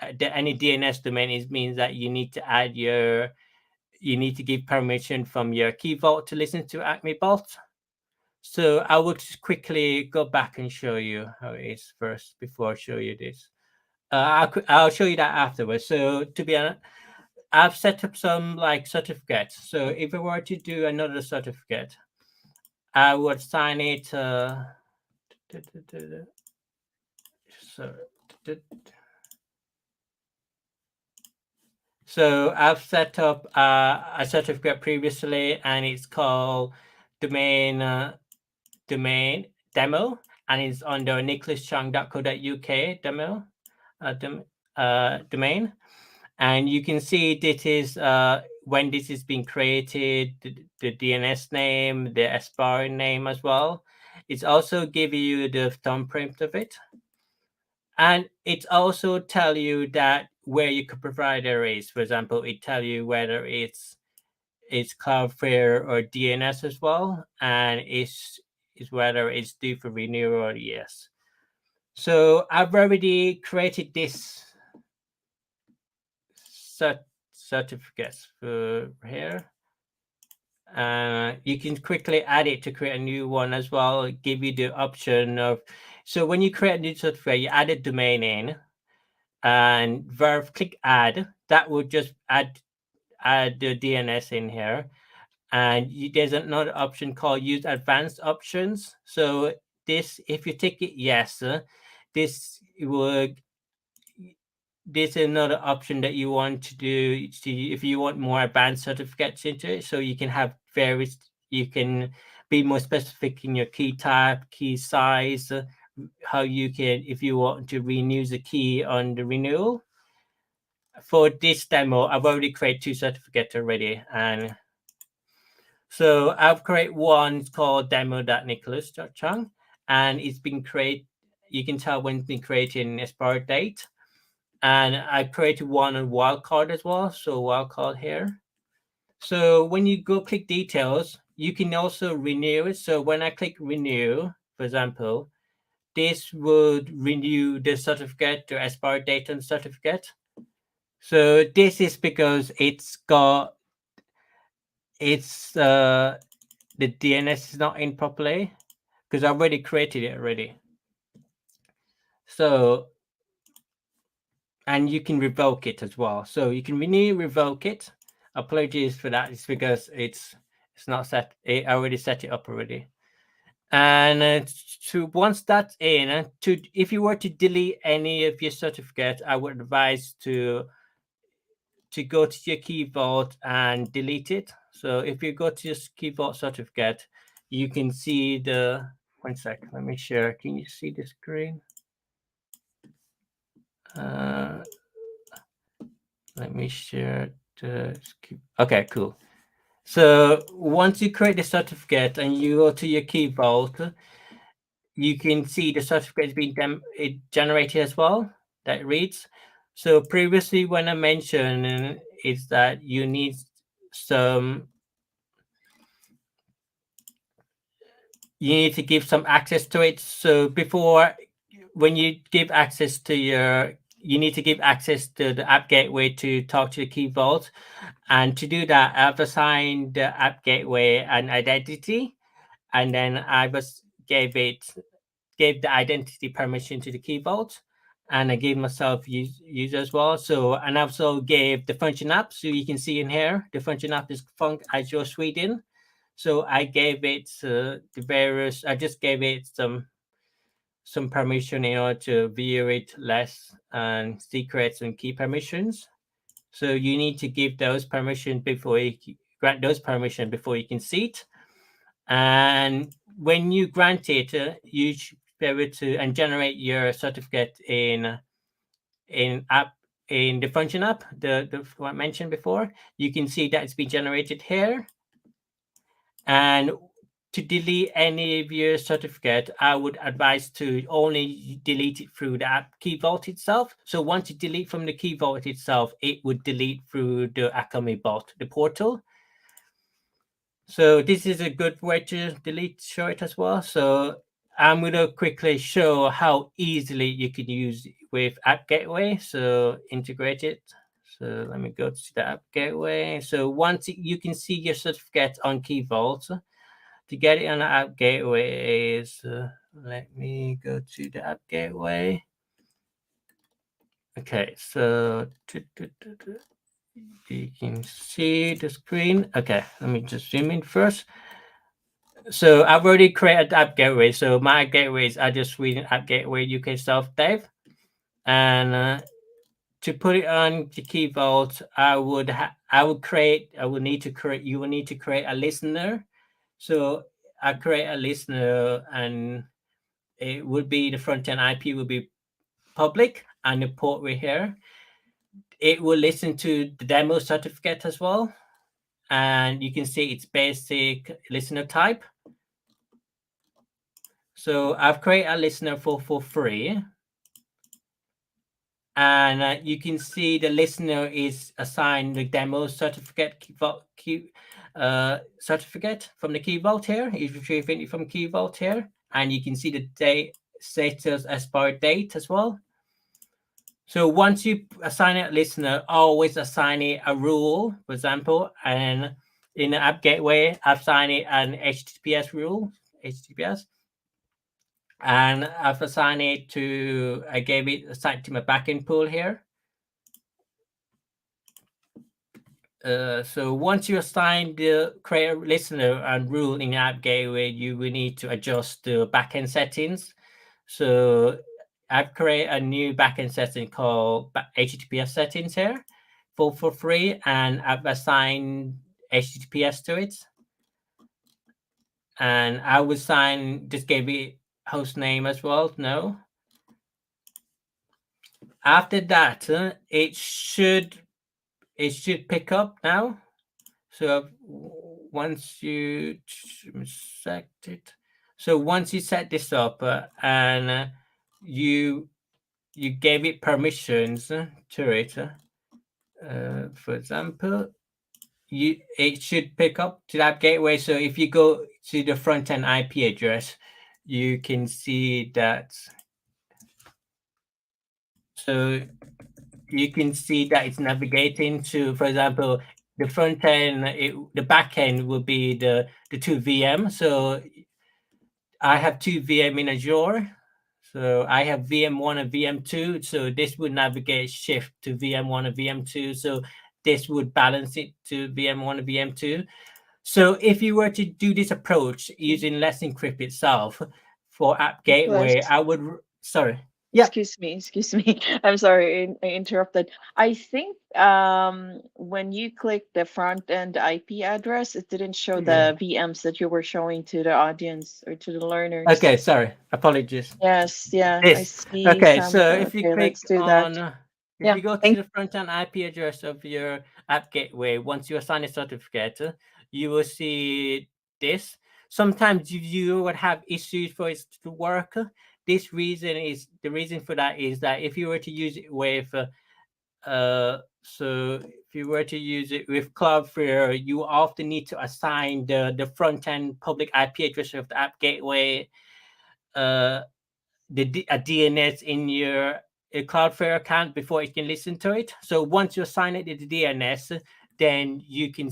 any DNS domain, it means that you need to add you need to give permission from your key vault to listen to ACME Vault. So I will just quickly go back and show you how it is first before I show you this. I'll show you that afterwards. So to be honest, I've set up some like certificates. So if I were to do another certificate, I would sign it. So I've set up a certificate previously, and it's called domain demo, and it's under nicholaschang.co.uk domain. And you can see this is when this is being created, the DNS name, the aspiring name as well. It's also giving you the thumbprint of it. And it also tell you that where your provider is. For example, it tell you whether it's Cloudflare or DNS as well, and is whether it's due for renewal or yes. So I've already created this certificates for here. You can quickly add it to create a new one as well. Give you the option of, so when you create a new certificate, you add a domain in, and click add. That will just add the DNS in here. And there's another option called use advanced options. So this, if you tick it yes, this is another option that you want to do if you want more advanced certificates into it. So you can have various, you can be more specific in your key type, key size, how you can, if you want to renew the key on the renewal. For this demo, I've already created 2 certificates already. And so I've created one called demo.nicholas.chung, and it's been created, you can tell when it's been created in expired date. And I created one on wildcard as well. So wildcard here. So when you go click details, you can also renew it. So when I click renew, for example, this would renew the certificate to expired date on certificate. So this is because it's got, the DNS is not in properly, because I already created it already. So, and you can revoke it as well. So you can renew, revoke it. Apologies for that. It's because it's not set. I already set it up already. And once that's in, if you were to delete any of your certificates, I would advise to go to your key vault and delete it. So if you go to your key vault certificate, you can see the, one sec, let me share. Can you see the screen? Let me share the, okay, cool. So once you create the certificate and you go to your key vault, you can see the certificate is being generated as well, that reads. So previously when I mentioned is that you need to give some access to it. So before, when you give access to you need to give access to the app gateway to talk to the key vault. And to do that, I've assigned the app gateway an identity, and then I gave the identity permission to the key vault, and I gave myself user as well. So, and I also gave the function app. So you can see in here, the function app is Azure Sweden. So I gave it I just gave it some permission in order to view it less, and secrets and key permissions. So you need to give those permission before you grant those permission before you can see it. And when you grant it, you should be able to generate your certificate in the function app, the one I mentioned before. You can see that it's been generated here. And to delete any of your certificate, I would advise to only delete it through the app key vault itself. So once you delete from the key vault itself, it would delete through the ACME bot, the portal. So this is a good way to show it as well. So I'm going to quickly show how easily you can use it with App Gateway. So integrate it. So let me go to the App Gateway. So once you can see your certificate on Key Vault, to get it on the App Gateway is, let me go to the App Gateway. Okay, so you can see the screen. Okay, let me just zoom in first. So I've already created app gateway. So my gateways are just reading app gateway UK self dev. And to put it on the key vault, you will need to create a listener. So I create a listener, and it would be the front end IP will be public, and the port right here. It will listen to the demo certificate as well. And you can see it's basic listener type. So I've created a listener for free. And you can see the listener is assigned the demo certificate certificate from the Key Vault here. If you retrieve it from Key Vault here, and you can see the date status expired date as well. So once you assign a listener, always assign it a rule, for example, and in the app gateway, assign it an HTTPS rule, HTTPS, and I've assigned it to, I gave it assigned to my backend pool here. So once you assign the create a listener and rule in app gateway, you will need to adjust the backend settings. So I've created a new backend setting called HTTPS settings here for free, and I've assigned HTTPS to it. And I would assign, just gave it host name as well. No. After that, it should pick up now. So once you set it, so once you set this up and you gave it permissions to it, for example, it should pick up to that gateway. So if you go to the front end IP address, you can see that. So you can see that it's navigating to, for example, the front end, the back end will be the two VM. So I have two VM in Azure. So I have VM1 and VM2. So this would navigate shift to VM1 and VM2. So this would balance it to VM1 and VM2. So if you were to do this approach using Let's Encrypt itself for app gateway, Nicholas, I would, sorry. Yeah. excuse me. I'm sorry, I interrupted. I think when you click the front end IP address, it didn't show Yeah. the VMs that you were showing to the audience or to the learners. Okay, sorry. Apologies. Yes, yeah, I This. see Okay, some. so if you Okay, click let's do that. on, if Yeah, you go to thank. the front end IP address of your app gateway, once you assign a certificate, you will see this. Sometimes you would have issues for it to work. This reason is, the reason for that is that if you were to use it with, so if you were to use it with Cloudflare, you often need to assign the front end public IP address of the app gateway, uh, a DNS in your Cloudflare account before it can listen to it. So once you assign it to the DNS, then you can,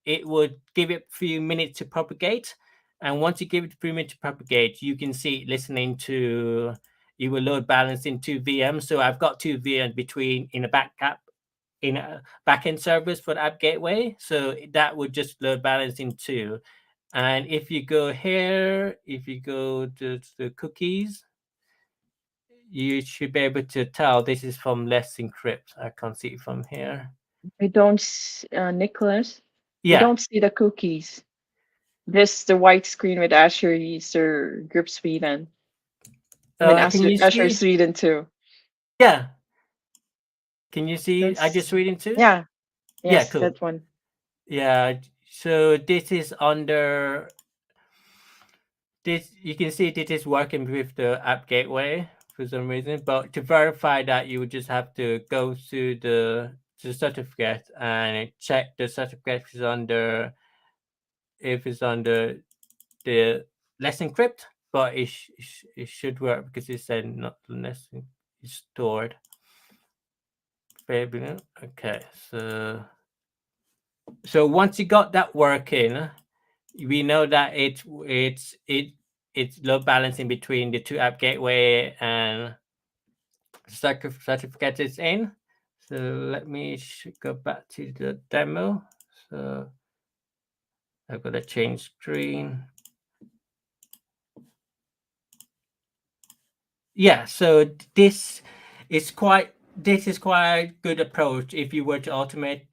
it would give it a few minutes to propagate. And once you give it a few minutes to propagate, you can see it listening to, you will load balance in two VMs. So I've got two VMs between in a backup, in a backend service for the app gateway. So that would just load balance in two. And if you go here, if you go to the cookies, you should be able to tell this is from Let's Encrypt. I can't see it from here. I don't, Nicholas. We Yeah. don't see the cookies. This the white screen with Azure user group Sweden. I mean Can you Azure see? Sweden too. Yeah. Can you see? I just That's read into. yeah. Yeah. Yes, Cool. that one. Yeah. So this is under this. You can see this is working with the app gateway for some reason, but to verify that, you would just have to go to the certificate and check the certificate is under, if it's under the Let's Encrypt, but it should work because it said not less stored. Okay, so once you got that working, we know that it's load balancing between the two app gateway and certificate is in. So let me go back to the demo. So I've got to change screen. Yeah, so this is quite a good approach if you were to automate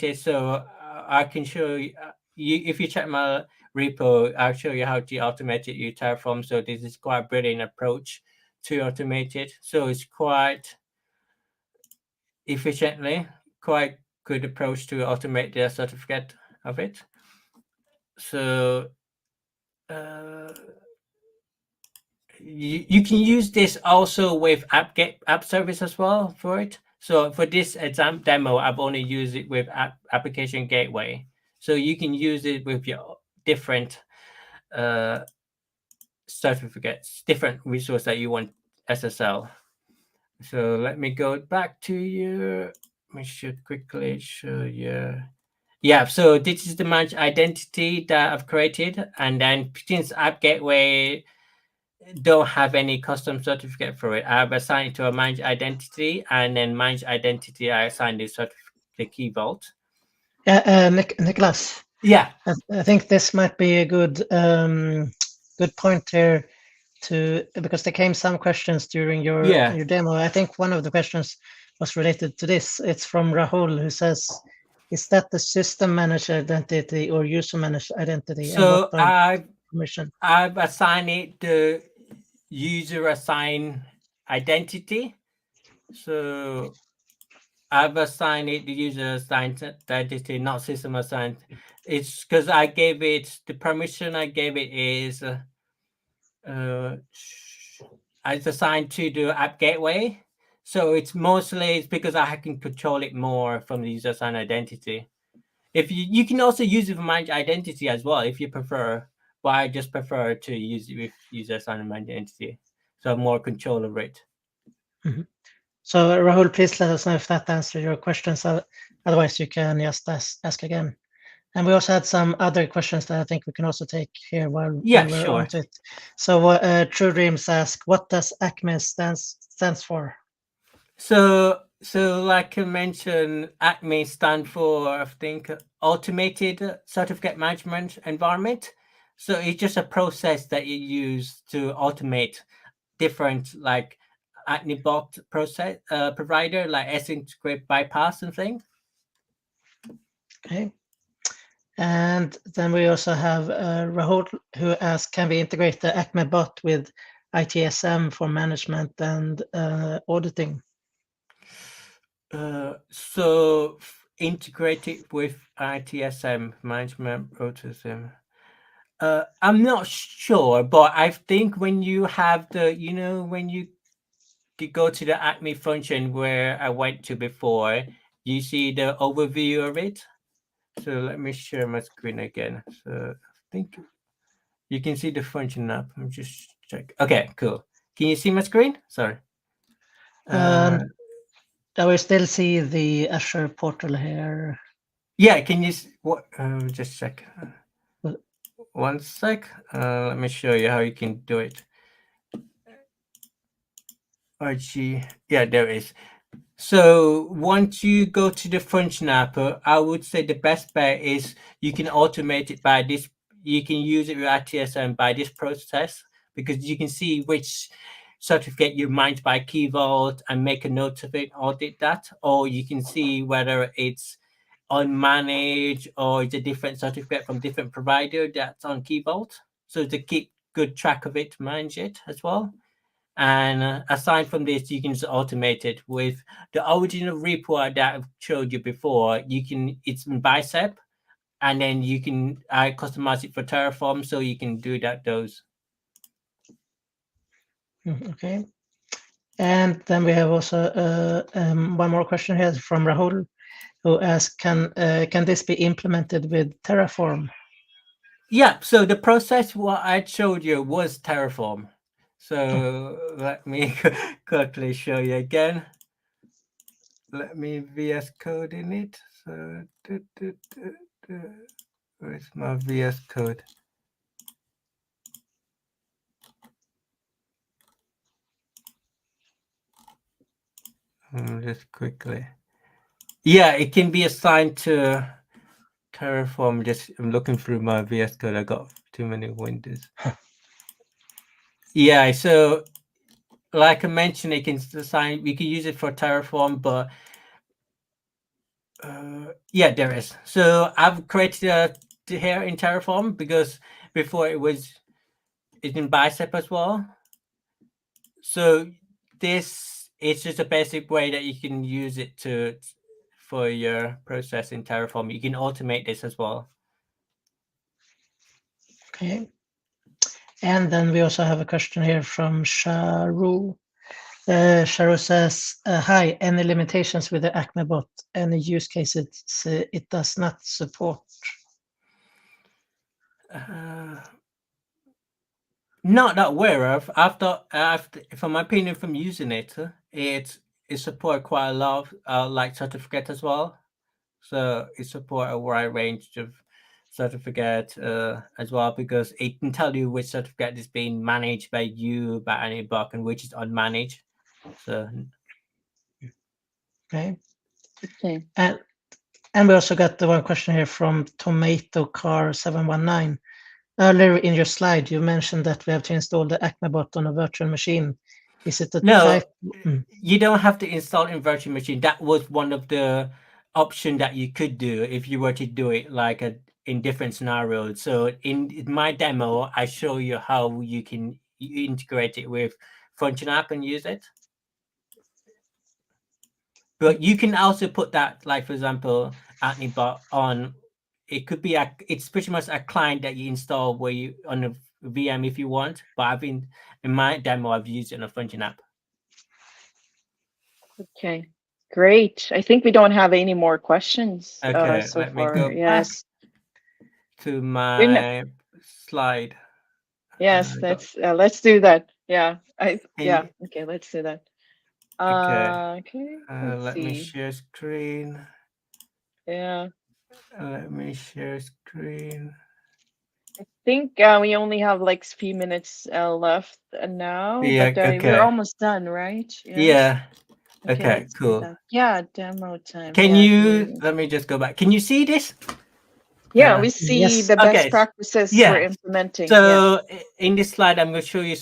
it. So I can show you, if you check my repo, I'll show you how to automate it use Terraform. So this is quite a brilliant approach to automate it. So it's quite efficiently, quite good approach to automate the certificate of it. So you can use this also with app service as well for it. So for this exam demo, I've only used it with application gateway. So you can use it with your different certificates, different resource that you want SSL. So let me go back to you. I should quickly show you. Yeah, so this is the managed identity that I've created, and then since App Gateway don't have any custom certificate for it, I've assigned it to a managed identity, and then managed identity I assigned the key vault. Nicholas, Yeah, I think this might be a good point here because there came some questions during your demo. I think one of the questions was related to this. It's from Rahul, who says, "Is that the system managed identity or user managed identity, and what so are permission?" I've assigned it the user assign identity. So I've assigned it the user assigned identity, not system assigned. It's because I gave it the permission I gave it is it's assigned to the app gateway. So it's because I can control it more from the user assigned identity. If you can also use it for managed identity as well if you prefer, but I just prefer to use it with user assigned identity, so more control over it. Mhm. So Rahul, please let us know if that answered your questions. Otherwise, you can just ask again. And we also had some other questions that I think we can also take here while we're Sure. on to it. So True Dreams ask, what does ACME stands for? So like I mentioned, ACME stand for, I think, Automated Certificate Management Environment. So it's just a process that you use to automate different like ACME bot process provider like Encrypt bypass and things. Okay. And then we also have Rahul, who asks, can we integrate the ACME bot with ITSM for management and auditing? So integrated with ITSM management processing. I'm not sure, but I think when you have when you go to the ACME function where I went to before, you see the overview of it. So let me share my screen again. So I think you can see the function up. I'm just check. Okay, cool. Can you see my screen? Sorry. I will still see the Azure portal here. Yeah, can you just check. Uh, 1 sec. Let me show you how you can do it. RG. Yeah, there is. So once you go to the function app, I would say the best bet is you can automate it by this. You can use it with ITSM by this process because you can see which certificate you mined by Key Vault and make a note of it, audit that, or you can see whether it's unmanaged or it's a different certificate from different provider that's on Key Vault. So to keep good track of it, manage it as well. And aside from this, you can just automate it with the original report that I've showed you before. It's in Bicep, and then you can customize it for Terraform, so you can do those. Okay. And then we have also one more question here from Rahul, who asks, can this be implemented with Terraform? Yeah, so the process what I showed you was Terraform. So let me quickly show you again. Let me VS Code in it. So where's my VS Code? Just quickly. Yeah, it can be assigned to Terraform. I'm looking through my VS Code. I got too many windows. Yeah, so like I mentioned, it can assign. We can use it for Terraform, but yeah, there is. So I've created here in Terraform because before it's in Bicep as well. So this is just a basic way that you can use it for your process in Terraform. You can automate this as well. Okay. And then we also have a question here from Sharu. Sharu says, hi, any limitations with the ACME bot? Any use cases it does not support? Not aware of. After, from my opinion, from using it, it support quite a lot of like certificate as well. So it support a wide range of certificate as well, because it can tell you which certificate is being managed by you by any bug and which is unmanaged. So Okay. Okay. And we also got the one question here from Tomato Car 719. Earlier in your slide, you mentioned that we have to install the ACME bot on a virtual machine. Is it a no, type? Mm, you don't have to install in virtual machine. That was one of the option that you could do if you were to do it like in different scenarios. So in my demo, I show you how you can integrate it with function app and use it. But you can also put that, like for example, ACME bot on. It could be it's pretty much a client that you install where you on a VM if you want. But I've been in my demo, I've used it on a function app. Okay. Great. I think we don't have any more questions Okay, so let me far. go back Yes. to We're not, my slide. yes, Got, let's do that. can Yeah. you, Okay, let's do that. okay, Okay, let's let me see. share screen. Yeah. Let me share screen. I think we only have like a few minutes left now, Yeah, but we're okay. almost done, right? Yes. Yeah, Okay, okay, let's do cool. that. Yeah, demo time. Can Yeah, you, let me just go back. Can you see this? yeah, we see yes. the best Okay, practices for yeah. implementing. Yeah. So in this slide, I'm going to show you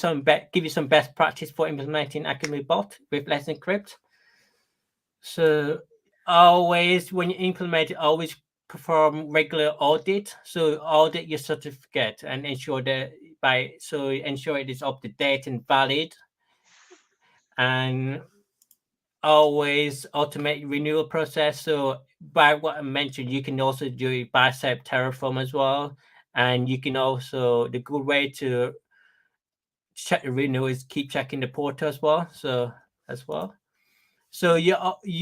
give you some best practice for implementing ACME bot with Let's Encrypt. So always, when you implement it, always perform regular audit. So audit your certificate and ensure that ensure it is up to date and valid, and always automate renewal process. So by what I mentioned, you can also do bicep Terraform as well, and you can also the good way to check the renewal is keep checking the portal as well. So as well. So you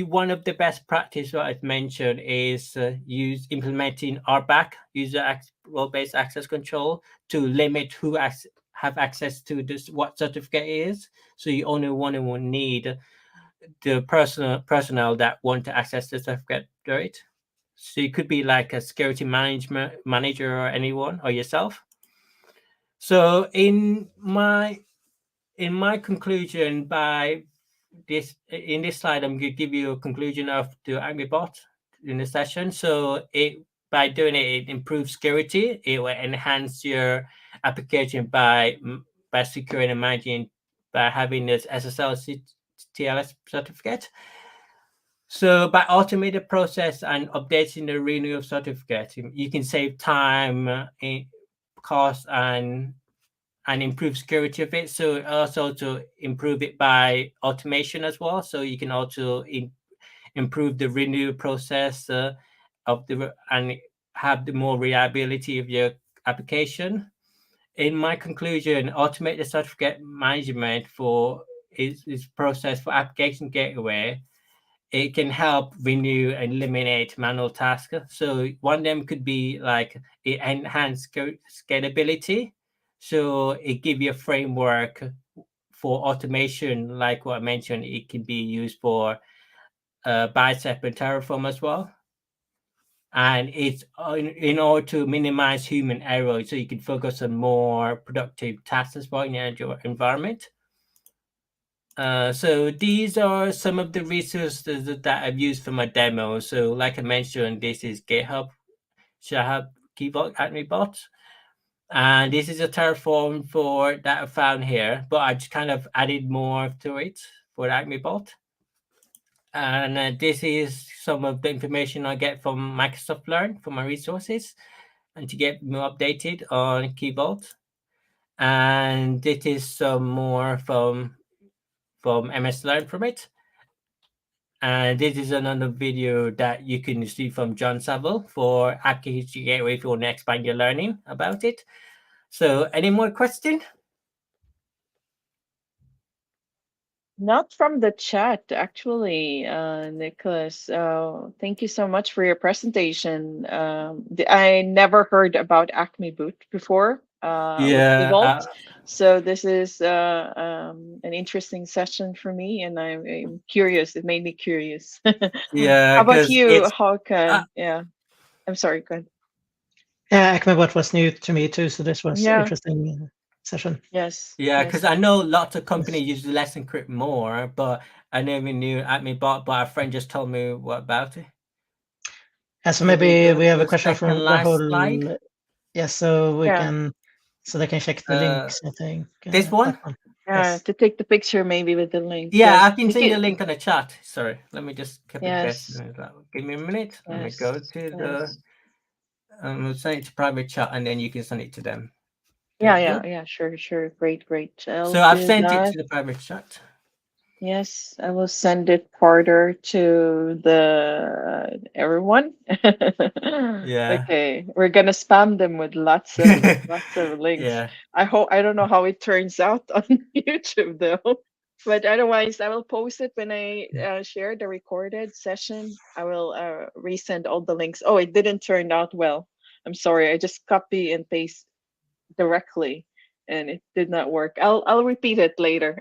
one of the best practice what I've mentioned is use implementing RBAC, role-based access control, to limit who have access to this what certificate is. So you only want to need the personnel that want to access the certificate, right? So it could be like a security management manager or anyone or yourself. So in my conclusion in this slide, I'm going to give you a conclusion of the ACME bot in the session. So by doing it, it improves security. It will enhance your application by securing and managing by having this SSL TLS certificate. So by automated process and updating the renewal certificate, you can save time, cost, and improve security of it. So also to improve it by automation as well. So you can also improve the renewal process and have the more reliability of your application. In my conclusion, automate the certificate management for is process for application gateway. It can help renew and eliminate manual tasks. So one of them could be like it enhance scalability. So it give you a framework for automation, like what I mentioned. It can be used for Bicep and Terraform as well. And it's in order to minimize human error, so you can focus on more productive tasks as well in your environment. So these are some of the resources that I've used for my demo. So like I mentioned, this is GitHub, Shahab Keyboard ACME bot. And this is a Terraform for that I found here, but I just kind of added more to it for ACME bot. And this is some of the information I get from Microsoft Learn for my resources and to get more updated on Keyboard. And this is some more from MS Learn from it. And this is another video that you can see from John Saville for Application Gateway if you want to expand your learning about it. So any more questions? Not from the chat, actually, Nicholas. Thank you so much for your presentation. I never heard about Acme Boot before. with Yeah, Evolved. So this is an interesting session for me, and I'm curious. It made me curious. yeah, How about because you, it's Håkan? Yeah, I'm sorry. Go ahead. Yeah, ACME bot was new to me too, so this was Yeah. interesting session. Yes. yeah, Yes. because I know lots of companies use Let's Encrypt more, but I never knew ACME bot. But a friend just told me what about it. And so Can we maybe go we have to a the question second from last slide? Rahul. Yes, so we Yeah. can, so they can check the Uh, links, I think. this That one? one. Yeah. Yes. To take the picture, maybe with the link. Yeah, Yes. I can You send you can. a link on the chat. Sorry, let me just copy paste. Yes. Give me a minute. Let me Yes. go to the. Yes. Send it to private chat, and then you can send it to them. Yeah. Okay, Yeah. good. Yeah. Sure. Sure. Great. Great. I'll So I've do sent it that. to the private chat. Yes, I will send it further to the everyone. Yeah. Okay, we're gonna spam them with lots of links. Yeah. I don't know how it turns out on YouTube though, but otherwise I will post it when I share the recorded session. I will resend all the links. Oh, it didn't turn out well. I'm sorry. I just copy and paste directly and it did not work. I'll repeat it later.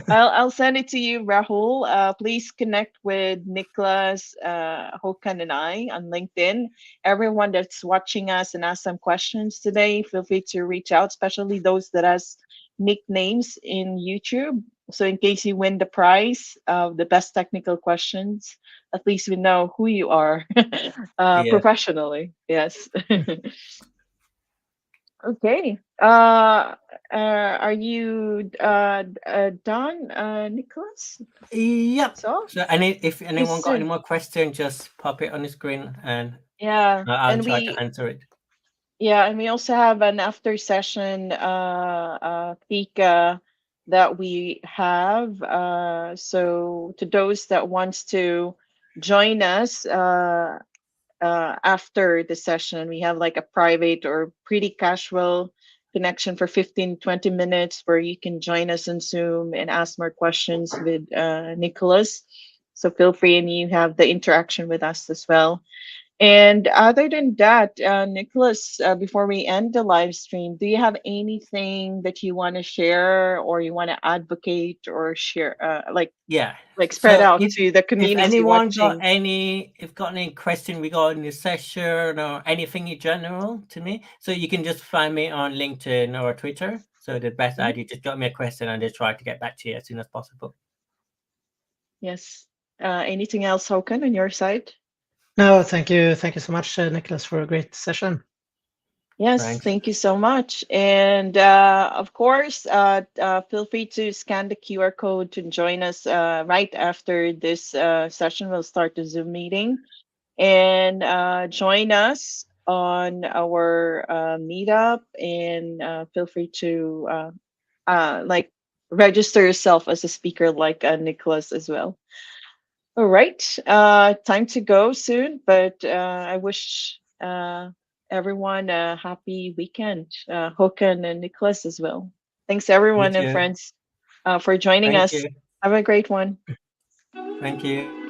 I'll send it to you, Rahul. Please connect with Nicholas, Hokan, and I on LinkedIn. Everyone that's watching us and ask some questions today, feel free to reach out, especially those that has nicknames in YouTube. So in case you win the prize of the best technical questions, at least we know who you are Yeah. professionally. Yes. Okay. Are you done, Nicholas? Yep. So So, if anyone is got any more questions, just pop it on the screen, and yeah, I'll and try to answer it. we also have an after session Fika that we have. So to those that wants to join us after the session, we have like a private or pretty casual connection for 15-20 minutes where you can join us on Zoom and ask more questions with Nicholas. So feel free, and you have the interaction with us as well. And other than that, Nicholas, before we end the live stream, do you have anything that you want to share or you want to advocate or share, Yeah. like spread So out to the if community anyone got watching? any question regarding the session or anything in general to me, so you can just find me on LinkedIn or Twitter. So the best Mhm. idea, just drop me a question and just try to get back to you as soon as possible. Yes. Anything else, Håkan, on your side? No, thank you. Thank you so much, Nicholas, for a great session. Yes, Thanks. thank you so much. And of course, feel free to scan the QR code to join us right after this session. We'll start the Zoom meeting and join us on our meetup. And feel free to like register yourself as a speaker, like Nicholas as well. All right. Time to go soon, but I wish everyone a happy weekend. Håkan and Nicholas as well. Thanks, You everyone and too. friends, for joining Thank us. you. Have a great one. Thank you.